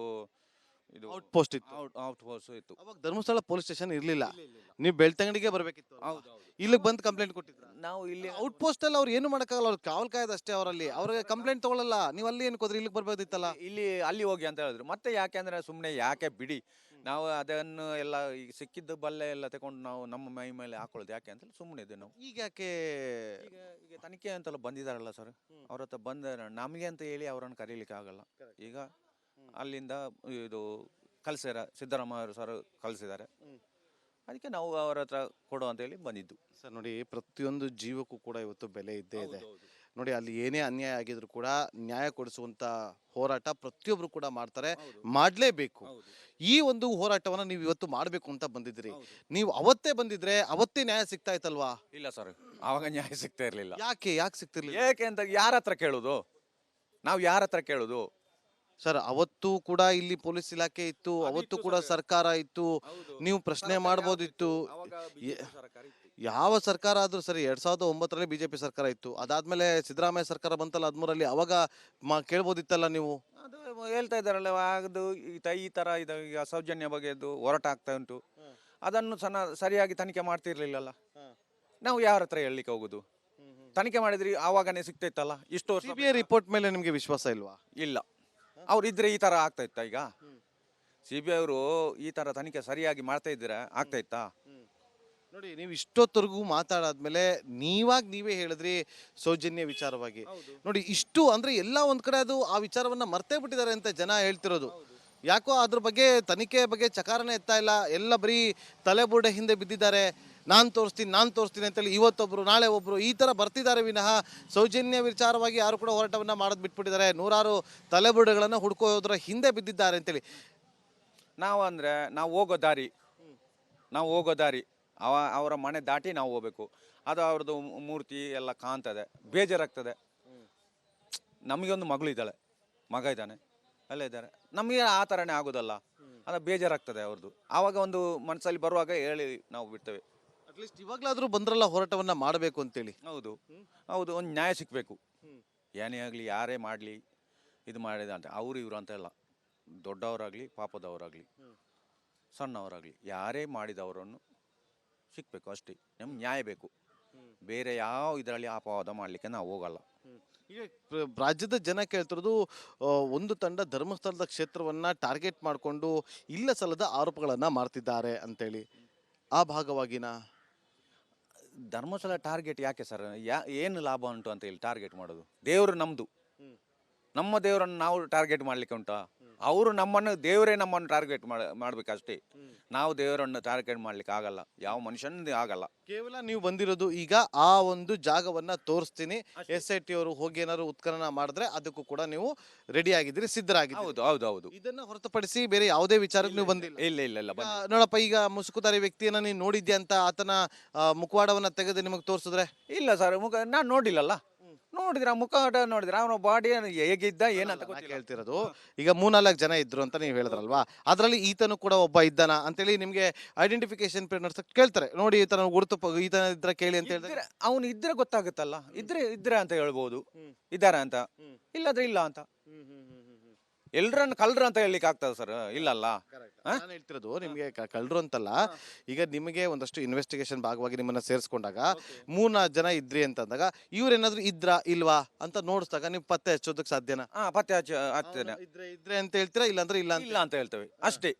ಇದು ಔಟ್ ಪೋಸ್ಟ್ ಇತ್ತು. ಔಟ್ ಪೋಸ್ಟ್ ಇತ್ತು. ಅವಾಗ ಧರ್ಮಸ್ಥಳ ಪೊಲೀಸ್ ಸ್ಟೇಷನ್ ಇರ್ಲಿಲ್ಲ, ನೀವು ಬೆಳ್ತಂಗಡಿಗೆ ಬರ್ಬೇಕಿತ್ತು. ಇಲ್ಲಿಗೆ ಬಂದು ಕಂಪ್ಲೇಂಟ್ ಕೊಟ್ಟಿದ್ರ? ನಾವು ಇಲ್ಲಿ ಔಟ್ ಪೋಸ್ಟ್ ಅಲ್ಲಿ ಅವ್ರು ಏನು ಮಾಡಕ್ಕಾಗಲ್ಲ, ಅವ್ರು ಕಾವಲ್ ಕಾಯ್ದ ಅಷ್ಟೇ. ಅವರಲ್ಲಿ ಅವ್ರಿಗೆ ಕಂಪ್ಲೇಂಟ್ ತಗೊಳ್ಳಲ್ಲ, ನೀವು ಅಲ್ಲಿ ಏನು ಹೋದ್ರಿ? ಇಲ್ಲಿಗೆ ಬರ್ಬೋದಿತ್ತಲ್ಲ. ಅಲ್ಲಿ ಹೋಗಿ ಅಂತ ಹೇಳಿದ್ರು. ಮತ್ತೆ ಯಾಕೆಂದ್ರೆ ಸುಮ್ಮನೆ ಯಾಕೆ ಬಿಡಿ, ನಾವು ಅದನ್ನು ಎಲ್ಲ ಈಗ ಸಿಕ್ಕಿದ್ದು ಬಲ್ಲೆ ಎಲ್ಲ ತಗೊಂಡು ನಾವು ನಮ್ಮ ಮೈ ಮೇಲೆ ಹಾಕೊಳ್ಳೋದು ಯಾಕೆ ಅಂತ ಸುಮ್ಮನೆ ಇದ್ದೇವೆ ನಾವು. ಈಗ ಯಾಕೆ? ಈಗ ತನಿಖೆ ಅಂತೆಲ್ಲ ಬಂದಿದಾರಲ್ಲ ಸರ್, ಅವ್ರ ಹತ್ರ ಬಂದ ನಮಗೆ ಅಂತ ಹೇಳಿ ಅವರನ್ನು ಕರೀಲಿಕ್ಕೆ ಆಗಲ್ಲ. ಈಗ ಅಲ್ಲಿಂದ ಇದು ಕಳಿಸ್ಯಾರ, ಸಿದ್ದರಾಮಯ್ಯ ಸರ್ ಕಳಿಸಿದ್ದಾರೆ, ಅದಕ್ಕೆ ನಾವು ಅವರ ಹತ್ರ ಕೊಡು ಅಂತ ಹೇಳಿ ಬಂದಿದ್ದು. ಸರ್ ನೋಡಿ, ಪ್ರತಿಯೊಂದು ಜೀವಕ್ಕೂ ಕೂಡ ಇವತ್ತು ಬೆಲೆ ಇದ್ದೇ ಇದೆ ನೋಡಿ. ಅಲ್ಲಿ ಏನೇ ಅನ್ಯಾಯ ಆಗಿದ್ರು ಕೂಡ ನ್ಯಾಯ ಕೊಡಿಸುವಂತ ಹೋರಾಟ ಪ್ರತಿಯೊಬ್ರು ಕೂಡ ಮಾಡ್ತಾರೆ, ಮಾಡ್ಲೇಬೇಕು. ಈ ಒಂದು ಹೋರಾಟವನ್ನ ನೀವು ಇವತ್ತು ಮಾಡ್ಬೇಕು ಅಂತ ಬಂದಿದ್ರಿ. ನೀವು ಅವತ್ತೇ ಬಂದಿದ್ರೆ ಅವತ್ತೇ ನ್ಯಾಯ ಸಿಗ್ತಾ ಇತ್ತಲ್ವಾ? ಇಲ್ಲ ಸರ್, ಆವಾಗ ನ್ಯಾಯ ಸಿಗ್ತಾ ಇರ್ಲಿಲ್ಲ. ಯಾಕೆ ಸಿಗ್ತಿರ್ಲಿಲ್ಲ? ಯಾಕೆ ಅಂತ ಯಾರ ಹತ್ರ ಕೇಳುದು, ನಾವು ಯಾರ ಹತ್ರ ಕೇಳುದು ಸರ್? ಅವತ್ತು ಕೂಡ ಇಲ್ಲಿ ಪೊಲೀಸ್ ಇಲಾಖೆ ಇತ್ತು, ಅವತ್ತು ಕೂಡ ಸರ್ಕಾರ ಇತ್ತು, ನೀವು ಪ್ರಶ್ನೆ ಮಾಡ್ಬೋದಿತ್ತು. ಯಾವ ಸರ್ಕಾರ ಆದ್ರೂ ಸರಿ, 2009 ಬಿಜೆಪಿ ಸರ್ಕಾರ ಇತ್ತು, ಅದಾದ್ಮೇಲೆ ಸಿದ್ದರಾಮಯ್ಯ ಸರ್ಕಾರ ಬಂತಲ್ಲ 13, ಅವಾಗ ಕೇಳ್ಬೋದಿತ್ತಲ್ಲ ನೀವು. ಅದು ಹೇಳ್ತಾ ಇದ್ದಾರಲ್ಲ, ಅದು ಈ ತರ ಇದು ಈಗ ಸೌಜನ್ಯ ಬಗ್ಗೆದ್ದು ಹೋರಾಟ ಆಗ್ತಾ ಉಂಟು, ಅದನ್ನು ಸರಿಯಾಗಿ ತನಿಖೆ ಮಾಡ್ತಿರ್ಲಿಲ್ಲಲ್ಲ. ನಾವು ಯಾರ ಹತ್ರ ಹೇಳಲಿಕ್ಕೆ ಹೋಗುದು? ತನಿಖೆ ಮಾಡಿದ್ರಿ ಆವಾಗನೇ ಸಿಗ್ತಾ ಇತ್ತಲ್ಲ. ಇಷ್ಟು CBI ರಿಪೋರ್ಟ್ ಮೇಲೆ ನಿಮ್ಗೆ ವಿಶ್ವಾಸ ಇಲ್ವಾ? ಇಲ್ಲ, ಅವ್ರು ಇದ್ರೆ ಈ ತರ ಆಗ್ತಾ ಇತ್ತ? ಈಗ CBI ಅವರು ಈ ತರ ತನಿಖೆ ಸರಿಯಾಗಿ ಮಾಡ್ತಾ ಇದ್ರೆ ಆಗ್ತಾ ಇತ್ತಾ? ನೋಡಿ, ನೀವು ಇಷ್ಟೊತ್ತರೆಗೂ ಮಾತಾಡಾದ್ಮೇಲೆ ನೀವೇ ಹೇಳಿದ್ರಿ ಸೌಜನ್ಯ ವಿಚಾರವಾಗಿ. ನೋಡಿ, ಇಷ್ಟು ಅಂದ್ರೆ ಎಲ್ಲ ಒಂದ್ ಕಡೆ ಅದು ಆ ವಿಚಾರವನ್ನ ಮರ್ತೇ ಬಿಟ್ಟಿದ್ದಾರೆ ಅಂತ ಜನ ಹೇಳ್ತಿರೋದು. ಯಾಕೋ ಅದ್ರ ಬಗ್ಗೆ ತನಿಖೆ ಬಗ್ಗೆ ಚಕಾರನೇ ಎತ್ತಾ ಇಲ್ಲ, ಎಲ್ಲ ಬರೀ ತಲೆಬುರುಡೆ ಹಿಂದೆ ಬಿದ್ದಿದ್ದಾರೆ. ನಾನು ತೋರಿಸ್ತೀನಿ ಅಂತೇಳಿ ಇವತ್ತೊಬ್ರು ನಾಳೆ ಒಬ್ರು ಈ ತರ ಬರ್ತಿದ್ದಾರೆ ವಿನಃ ಸೌಜನ್ಯ ವಿಚಾರವಾಗಿ ಯಾರು ಕೂಡ ಹೋರಾಟವನ್ನ ಮಾಡೋದು ಬಿಟ್ಬಿಟ್ಟಿದ್ದಾರೆ. ನೂರಾರು ತಲೆಬುರುಡೆಗಳನ್ನ ಹುಡ್ಕೋದ್ರ ಹಿಂದೆ ಬಿದ್ದಿದ್ದಾರೆ ಅಂತೇಳಿ. ನಾವು ಹೋಗೋ ದಾರಿ ಅವರ ಮನೆ ದಾಟಿ ನಾವು ಹೋಗ್ಬೇಕು. ಅದು ಅವ್ರದ್ದು ಮೂರ್ತಿ ಎಲ್ಲ ಕಾಣ್ತದೆ, ಬೇಜಾರಾಗ್ತದೆ. ನಮಗೆ ಒಂದು ಮಗ ಇದ್ದಾನೆ, ಅಲ್ಲೇ ಇದ್ದಾರೆ. ನಮಗೆ ಆ ಥರನೇ ಆಗೋದಲ್ಲ, ಅದು ಬೇಜಾರಾಗ್ತದೆ ಅವ್ರದ್ದು. ಆವಾಗ ಒಂದು ಮನಸ್ಸಲ್ಲಿ ಬರುವಾಗ ಹೇಳಿ ನಾವು ಬಿಡ್ತೇವೆ. ಅಟ್ಲೀಸ್ಟ್ ಇವಾಗಲಾದರೂ ಬಂದ್ರಲ್ಲ ಹೋರಾಟವನ್ನ ಮಾಡಬೇಕು ಅಂತೇಳಿ. ಹೌದು ಹೌದು, ಒಂದು ನ್ಯಾಯ ಸಿಗಬೇಕು. ಏನೇ ಆಗಲಿ, ಯಾರೇ ಮಾಡಲಿ, ಇದು ಮಾಡಿದ ಅಂತ ಅವರು ಇವರು ಅಂತ ಇಲ್ಲ. ದೊಡ್ಡವರಾಗಲಿ, ಪಾಪದವರಾಗಲಿ, ಸಣ್ಣವರಾಗಲಿ, ಯಾರೇ ಮಾಡಿದವರನ್ನು ಸಿಗಬೇಕು ಅಷ್ಟೇ. ನಮ್ಗೆ ನ್ಯಾಯ ಬೇಕು. ಬೇರೆ ಯಾವ ಇದರಲ್ಲಿ ಅಪವಾದ ಮಾಡಲಿಕ್ಕೆ ನಾವು ಹೋಗಲ್ಲ. ಈಗ ರಾಜ್ಯದ ಜನ ಕೇಳ್ತಿರೋದು ಒಂದು ತಂಡ ಧರ್ಮಸ್ಥಳದ ಕ್ಷೇತ್ರವನ್ನ ಟಾರ್ಗೆಟ್ ಮಾಡಿಕೊಂಡು ಇಲ್ಲ ಸಲ್ಲದ ಆರೋಪಗಳನ್ನ ಮಾಡ್ತಿದ್ದಾರೆ ಅಂತೇಳಿ. ಆ ಭಾಗವಾಗಿನ ಧರ್ಮಸ್ಥಳ ಟಾರ್ಗೆಟ್ ಯಾಕೆ ಸರ್? ಏನು ಲಾಭ ಉಂಟು ಅಂತ ಹೇಳಿ ಟಾರ್ಗೆಟ್ ಮಾಡೋದು? ದೇವರು ನಮ್ಮದು, ನಮ್ಮ ದೇವರನ್ನು ನಾವು ಟಾರ್ಗೆಟ್ ಮಾಡಲಿಕ್ಕೆ ಉಂಟಾ? ಅವರು ನಮ್ಮನ್ನು, ದೇವರೇ ನಮ್ಮನ್ನು ಟಾರ್ಗೆಟ್ ಮಾಡಬೇಕಷ್ಟೇ. ನಾವು ದೇವರನ್ನು ಟಾರ್ಗೆಟ್ ಮಾಡ್ಲಿಕ್ಕೆ ಆಗಲ್ಲ, ಯಾವ ಮನುಷ್ಯನಿಂದ ಆಗಲ್ಲ. ಕೇವಲ ನೀವು ಬಂದಿರೋದು ಈಗ ಆ ಒಂದು ಜಾಗವನ್ನ ತೋರಿಸ್ತೀನಿ, SIT ಅವರು ಹೋಗಿ ಏನಾದ್ರು ಉತ್ಖನನ ಮಾಡಿದ್ರೆ ಅದಕ್ಕೂ ಕೂಡ ನೀವು ರೆಡಿ ಆಗಿದ್ದೀರಿ, ಸಿದ್ಧರಾಗಿದ್ದೀರಿ. ಹೌದು ಹೌದು ಹೌದು. ಇದನ್ನ ಹೊರತುಪಡಿಸಿ ಬೇರೆ ಯಾವುದೇ ವಿಚಾರಕ್ಕೆ ನೀವು ಬಂದಿಲ್ಲ. ಇಲ್ಲ ಇಲ್ಲ ಇಲ್ಲ ಈಗ ನೋಡಪ್ಪ, ಈಗ ಮುಸುಕುಧಾರಿ ವ್ಯಕ್ತಿಯನ್ನ ನೀನು ನೋಡಿದ್ಯಾ ಅಂತ ಆತನ ಮುಖವಾಡವನ್ನ ತೆಗೆದು ನಿಮಗೆ ತೋರಿಸಿದ್ರೆ? ಇಲ್ಲ ಸರ್, ಮುಖ ನಾನು ನೋಡಿಲ್ಲಲ್ಲ. ನೋಡಿದ್ರ ಮುಖ ನೋಡಿದ್ರೆ ಅವನ ಬಾಡಿ ಹೇಗಿದ್ದ ಏನಂತ ಗೊತ್ತಿಲ್ಲ. ಹೇಳ್ತಿರೋದು ಈಗ 3-4 ಜನ ಇದ್ರು ಅಂತ ನೀವು ಹೇಳಿದ್ರಲ್ವಾ, ಅದ್ರಲ್ಲಿ ಈತನು ಕೂಡ ಒಬ್ಬ ಇದ್ದಾನ ಅಂತೇಳಿ ನಿಮ್ಗೆ ಐಡೆಂಟಿಫಿಕೇಶನ್ ನಡ್ಸಕ್ ಕೇಳ್ತಾರೆ. ನೋಡಿ ಈತನ ಗುರುತು ಈತನ ಇದ್ರ ಕೇಳಿ ಅಂತ ಹೇಳಿದ್ರೆ ಅವನು ಇದ್ರೆ ಗೊತ್ತಾಗುತ್ತಲ್ಲ. ಇದ್ರೆ ಅಂತ ಹೇಳ್ಬೋದು, ಇದ್ದಾರ ಅಂತ. ಇಲ್ಲದ್ರೆ ಇಲ್ಲ ಅಂತ. ಎಲ್ರನ್ನ ಕಳ್ರ ಅಂತ ಹೇಳಲಿಕ್ಕೆ ಆಗ್ತದೆ ಸರ್? ಇಲ್ಲಲ್ಲ. ನಾನು ಹೇಳ್ತಿರೋದು ನಿಮ್ಗೆ ಕಳ್ರು ಅಂತಲ್ಲ. ಈಗ ನಿಮಗೆ ಒಂದಷ್ಟು ಇನ್ವೆಸ್ಟಿಗೇಷನ್ ಭಾಗವಾಗಿ ನಿಮ್ಮನ್ನ ಸೇರಿಸ್ಕೊಂಡಾಗ 3-4 ಜನ ಇದ್ರಿ ಅಂತಂದಾಗ ಇವ್ರೇನಾದ್ರು ಇದ್ರಾ ಇಲ್ವಾ ಅಂತ ನೋಡಿಸಿದಾಗ ನೀವು ಪತ್ತೆ ಹಚ್ಚೋದಕ್ಕೆ ಸಾಧ್ಯನಾ? ಪತ್ತೆ ಹಚ್ತೇನೆ. ಇದ್ರೆ ಅಂತ ಹೇಳ್ತೀರಾ, ಇಲ್ಲ ಅಂದ್ರೆ ಇಲ್ಲ ಇಲ್ಲ ಅಂತ ಹೇಳ್ತೇವೆ ಅಷ್ಟೇ.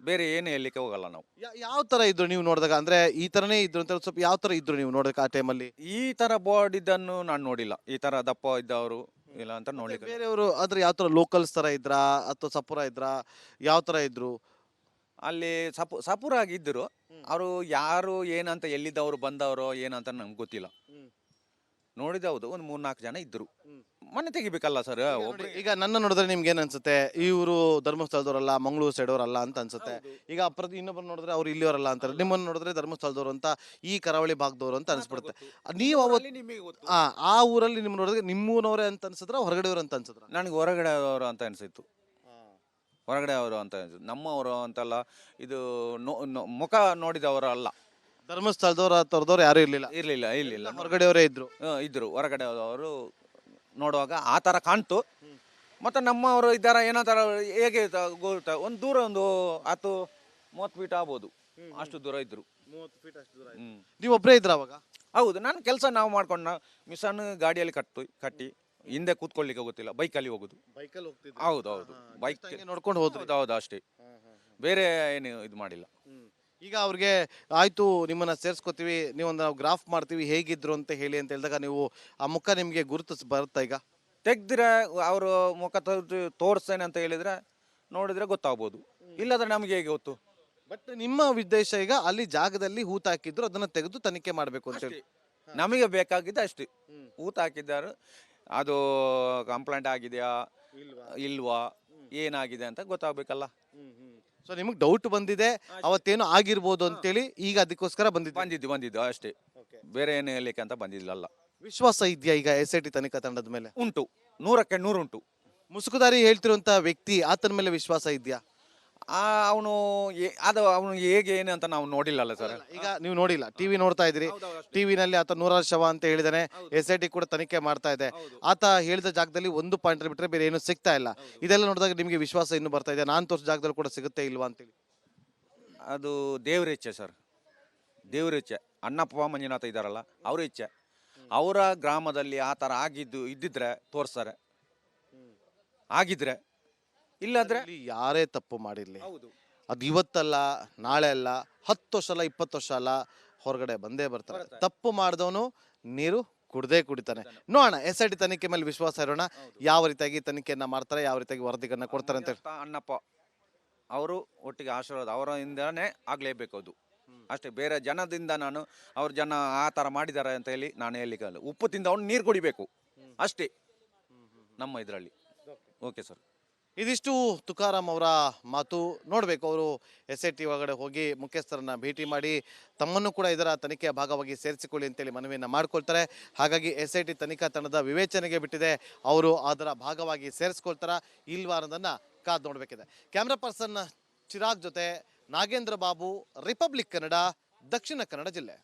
ಬೇರೆ ಏನು ಹೇಳಲಿಕ್ಕೆ ಹೋಗಲ್ಲ ನಾವು. ಯಾವ ತರ ಇದ್ರು ನೀವು ನೋಡಿದಾಗ? ಅಂದ್ರೆ ಈ ತರನೇ ಇದ್ರು ಅಂತ ಸ್ವಲ್ಪ ಯಾವ ತರ ಇದ್ರು ನೀವು ನೋಡಿದಾಗ ಆ ಟೈಮಲ್ಲಿ? ಈ ತರ ಬಾಡಿದನ್ನು ನಾನು ನೋಡಿಲ್ಲ. ಈ ತರ ದಪ್ಪ ಇದ್ದವರು ಇಲ್ಲ ಅಂತ ನೋಡ್ಲಿಕ್ಕೆ. ಬೇರೆಯವರು ಆದ್ರೆ ಯಾವ ತರ ಲೋಕಲ್ಸ್ ತರ ಇದ್ರಾ ಅಥವಾ ಸಪುರ ಇದ್ರಾ, ಯಾವ ತರ ಇದ್ರು? ಅಲ್ಲಿ ಸಪುರಾಗಿ ಇದ್ರು. ಅವರು ಯಾರು ಏನಂತ, ಎಲ್ಲಿದ್ದವರು ಬಂದವರು ಏನಂತ ನಮ್ಗೆ ಗೊತ್ತಿಲ್ಲ. ನೋಡಿದೌದು, ಒಂದು 3-4 ಜನ ಇದ್ರು. ಮನೆ ತೆಗಿಬೇಕಲ್ಲ ಸರ್ ಒಬ್ರು. ಈಗ ನನ್ನ ನೋಡಿದ್ರೆ ನಿಮ್ಗೆ ಏನ್ ಅನ್ಸುತ್ತೆ? ಇವರು ಧರ್ಮಸ್ಥಳದವರಲ್ಲ, ಮಂಗಳೂರು ಸೈಡ್ ಅವರಲ್ಲ ಅಂತ ಅನ್ಸುತ್ತೆ. ಈಗ ಇನ್ನೊಬ್ಬರು ನೋಡಿದ್ರೆ ಅವ್ರು ಇಲ್ಲಿಯವರಲ್ಲ ಅಂತಾರೆ, ನಿಮ್ಮನ್ನು ನೋಡಿದ್ರೆ ಧರ್ಮಸ್ಥಳದವರು ಅಂತ, ಈ ಕರಾವಳಿ ಭಾಗದವರು ಅಂತ ಅನ್ಸ್ಬಿಡುತ್ತೆ. ನೀವು ಆ ಊರಲ್ಲಿ ನಿಮ್ ನೋಡಿದ್ರೆ ನಿಮ್ಮೂನವರೇ ಅಂತ ಅನ್ಸಿದ್ರ, ಹೊರಗಡೆಯವರು ಅಂತ ಅನ್ಸಿದ್ರ? ನನಗೆ ಹೊರಗಡೆ ಅವರು ಅಂತ ಅನ್ಸಿತ್ತು. ಹೊರಗಡೆ ಅವರು ಅಂತ ಅನ್ಸಿತ್ತು, ನಮ್ಮವರು ಅಂತಲ್ಲ. ಇದು ಮುಖ ನೋಡಿದವರು ಅಲ್ಲ. ಧರ್ಮಸ್ಥಳದವ್ರು ತರದವ್ರು ಯಾರು ಇರ್ಲಿಲ್ಲ? ಇರ್ಲಿಲ್ಲ. ಹೊರಗಡೆಯವರೇ ಇದ್ರು. ಇದ್ರು ಹೊರಗಡೆ ಅವರು ನೋಡುವಾಗ ಆ ತರ ಕಾಣ್ತು. ಮತ್ತೆ ನಮ್ಮವರು ಇದ್ದಾರ ಏನಂತಾರ ಹೇಗೆ ಗೊತ್ತಾ, ಒಂದು ದೂರ ಒಂದು 10-30 ಫೀಟ್ ಆಗ್ಬೋದು, ಅಷ್ಟು ದೂರ ಇದ್ರು. 30 ಫೀಟ್ ಅಷ್ಟು ದೂರ. ನೀವು ಒಬ್ಬರೇ ಇದ್ರ ಅವಾಗ? ಹೌದು, ನಾನು ಕೆಲಸ ನಾವು ಮಾಡ್ಕೊಂಡು ಮಿಷನ್ ಗಾಡಿಯಲ್ಲಿ ಕಟ್ಟಿ ಹಿಂದೆ ಕೂತ್ಕೊಳ್ಳಿಕ್ಕೆ ಗೊತ್ತಿಲ್ಲ, ಬೈಕಲ್ಲಿ ಹೋಗುದು. ಬೈಕಲ್ಲಿ ಹೋಗ್ತಿದ್ರು? ಹೌದು ಬೈಕ್ ನೋಡ್ಕೊಂಡು ಹೋದ್ರು? ಹೌದು ಅಷ್ಟೇ, ಬೇರೆ ಏನು ಇದು ಮಾಡಿಲ್ಲ. ಈಗ ಅವ್ರಿಗೆ ಆಯ್ತು ನಿಮ್ಮನ್ನ ಸೇರ್ಸ್ಕೊತೀವಿ, ನೀವೊಂದು ನಾವು ಗ್ರಾಫ್ ಮಾಡ್ತೀವಿ ಹೇಗಿದ್ರು ಅಂತ ಹೇಳಿ ಅಂತ ಹೇಳಿದಾಗ ನೀವು ಆ ಮುಖ ನಿಮ್ಗೆ ಗುರುತಿಸ್ ಬರುತ್ತಾ? ಈಗ ತೆಗ್ದ್ರೆ ಅವರು ಮುಖ ತೋರಿಸ್ತೇನೆ ಅಂತ ಹೇಳಿದ್ರೆ ನೋಡಿದ್ರೆ ಗೊತ್ತಾಗ್ಬೋದು, ಇಲ್ಲದ್ರೆ ನಮ್ಗೆ ಹೇಗೆ ಗೊತ್ತು? ಬಟ್ ನಿಮ್ಮ ಉದ್ದೇಶ ಈಗ ಅಲ್ಲಿ ಜಾಗದಲ್ಲಿ ಹೂತ ಹಾಕಿದ್ರು ಅದನ್ನ ತೆಗೆದು ತನಿಖೆ ಮಾಡ್ಬೇಕು ಅಂತ ಹೇಳಿ ನಮಗೆ ಬೇಕಾಗಿದ್ದ ಅಷ್ಟೇ. ಹೂತ ಹಾಕಿದ್ದಾರೆ, ಅದು ಕಂಪ್ಲೇಂಟ್ ಆಗಿದೆಯಾ ಇಲ್ವಾ, ಏನಾಗಿದೆ ಅಂತ ಗೊತ್ತಾಗ್ಬೇಕಲ್ಲ. ಸೊ ನಿಮಗೆ ಡೌಟ್ ಬಂದಿದೆ ಅವತ್ತೇನು ಆಗಿರ್ಬೋದು ಅಂತೇಳಿ ಈಗ ಅದಕ್ಕೋಸ್ಕರ ಬಂದಿದ್ದು ಅಷ್ಟೇ, ಬೇರೆ ಏನು ಹೇಳಲಿಕ್ಕೆ ಅಂತ ಬಂದಿಲ್ಲಲ್ಲ. ವಿಶ್ವಾಸ ಇದೆಯಾ ಈಗ SIT ತನಿಖಾ ತಂಡದ ಮೇಲೆ? ಉಂಟು, 100ಕ್ಕೆ 100 ಉಂಟು. ಮುಸುಕುದಾರಿ ಹೇಳ್ತಿರುವಂತ ವ್ಯಕ್ತಿ ಆತನ ಮೇಲೆ ವಿಶ್ವಾಸ ಇದೆಯಾ? ಅವನು ಹೇಗೆ ಏನು ಅಂತ ನಾವು ನೋಡಿಲ್ಲಲ್ಲ ಸರ್. ಈಗ ನೀವು ನೋಡಿಲ್ಲ, ಟಿವಿ ನೋಡ್ತಾ ಇದ್ರಿ, ಟಿವಿನಲ್ಲಿ ಆತ 100 ಶವ ಅಂತ ಹೇಳಿದಾನೆ, SIT ಕೂಡ ತನಿಖೆ ಮಾಡ್ತಾ ಇದೆ. ಆತ ಹೇಳಿದ ಜಾಗದಲ್ಲಿ ಒಂದು ಪಾಯಿಂಟ್ ಬಿಟ್ರೆ ಬೇರೆ ಏನು ಸಿಗ್ತಾ ಇಲ್ಲ. ಇದೆಲ್ಲ ನೋಡಿದಾಗ ನಿಮ್ಗೆ ವಿಶ್ವಾಸ ಇನ್ನು ಬರ್ತಾ ಇದೆ, ನಾನು ತೋರಿಸ ಜಾಗದಲ್ಲಿ ಕೂಡ ಸಿಗುತ್ತೆ ಇಲ್ವಾ ಅಂತೇಳಿ? ಅದು ದೇವ್ರ ಇಚ್ಛೆ ಸರ್, ದೇವ್ರ ಇಚ್ಛೆ. ಅಣ್ಣಪ್ಪ ಮಂಜುನಾಥ ಇದ್ದಾರಲ್ಲ, ಅವ್ರ ಇಚ್ಛೆ. ಅವರ ಗ್ರಾಮದಲ್ಲಿ ಆ ಥರ ಇದ್ದಿದ್ರೆ ತೋರಿಸ್ತಾರೆ, ಆಗಿದ್ರೆ. ಇಲ್ಲಾದ್ರೆ ಯಾರೇ ತಪ್ಪು ಮಾಡಿರ್ಲಿ, ಅದು ಇವತ್ತಲ್ಲ ನಾಳೆ ಅಲ್ಲ, 10 ವರ್ಷ ಅಲ್ಲ, 20 ವರ್ಷ ಅಲ್ಲ, ಹೊರಗಡೆ ಬಂದೇ ಬರ್ತಾರೆ. ತಪ್ಪು ಮಾಡಿದವನು ನೀರು ಕುಡಿತಾನೆ. ನೋಡೋಣ, SIT ತನಿಖೆ ಮೇಲೆ ವಿಶ್ವಾಸ ಇರೋಣ. ಯಾವ ರೀತಿಯಾಗಿ ತನಿಖೆಯನ್ನ ಮಾಡ್ತಾರೆ, ಯಾವ ರೀತಿಯಾಗಿ ವರದಿಗಳನ್ನ ಕೊಡ್ತಾರೆ ಅಂತ. ಅಣ್ಣಪ್ಪ ಅವರು ಒಟ್ಟಿಗೆ ಆಶೀರ್ವಾದ ಅವರಿಂದಾನೇ ಆಗ್ಲೇಬೇಕು ಅದು ಅಷ್ಟೇ. ಬೇರೆ ಜನದಿಂದ ನಾನು ಅವ್ರ ಜನ ಆ ಥರ ಮಾಡಿದ್ದಾರೆ ಅಂತ ಹೇಳಿ ನಾನು ಹೇಳಲಿಕ್ಕಲ್ಲ. ಉಪ್ಪು ತಿಂದ ಅವ್ನು ನೀರು ಕುಡಿಬೇಕು ಅಷ್ಟೇ ನಮ್ಮ ಇದರಲ್ಲಿ. Okay sir. ಇದಿಷ್ಟು ತುಕಾರಾಮ್ ಅವರ ಮಾತು. ನೋಡಬೇಕು, ಅವರು SIT ಒಳಗಡೆ ಹೋಗಿ ಮುಖ್ಯಸ್ಥರನ್ನ ಭೇಟಿ ಮಾಡಿ ತಮ್ಮನ್ನು ಕೂಡ ಇದರ ತನಿಖೆಯ ಭಾಗವಾಗಿ ಸೇರಿಸಿಕೊಳ್ಳಿ ಅಂತೇಳಿ ಮನವಿಯನ್ನು ಮಾಡ್ಕೊಳ್ತಾರೆ. ಹಾಗಾಗಿ SIT ತನಿಖಾ ತಂಡದ ವಿವೇಚನೆಗೆ ಬಿಟ್ಟಿದೆ, ಅವರು ಅದರ ಭಾಗವಾಗಿ ಸೇರಿಸ್ಕೊಳ್ತಾರ ಇಲ್ವಾ ಅನ್ನೋದನ್ನ ಕಾದು ನೋಡಬೇಕಿದೆ. ಕ್ಯಾಮ್ರಾ ಪರ್ಸನ್ ಚಿರಾಗ್ ಜೊತೆ ನಾಗೇಂದ್ರ ಬಾಬು, ರಿಪಬ್ಲಿಕ್ ಕನ್ನಡ, ದಕ್ಷಿಣ ಕನ್ನಡ ಜಿಲ್ಲೆ.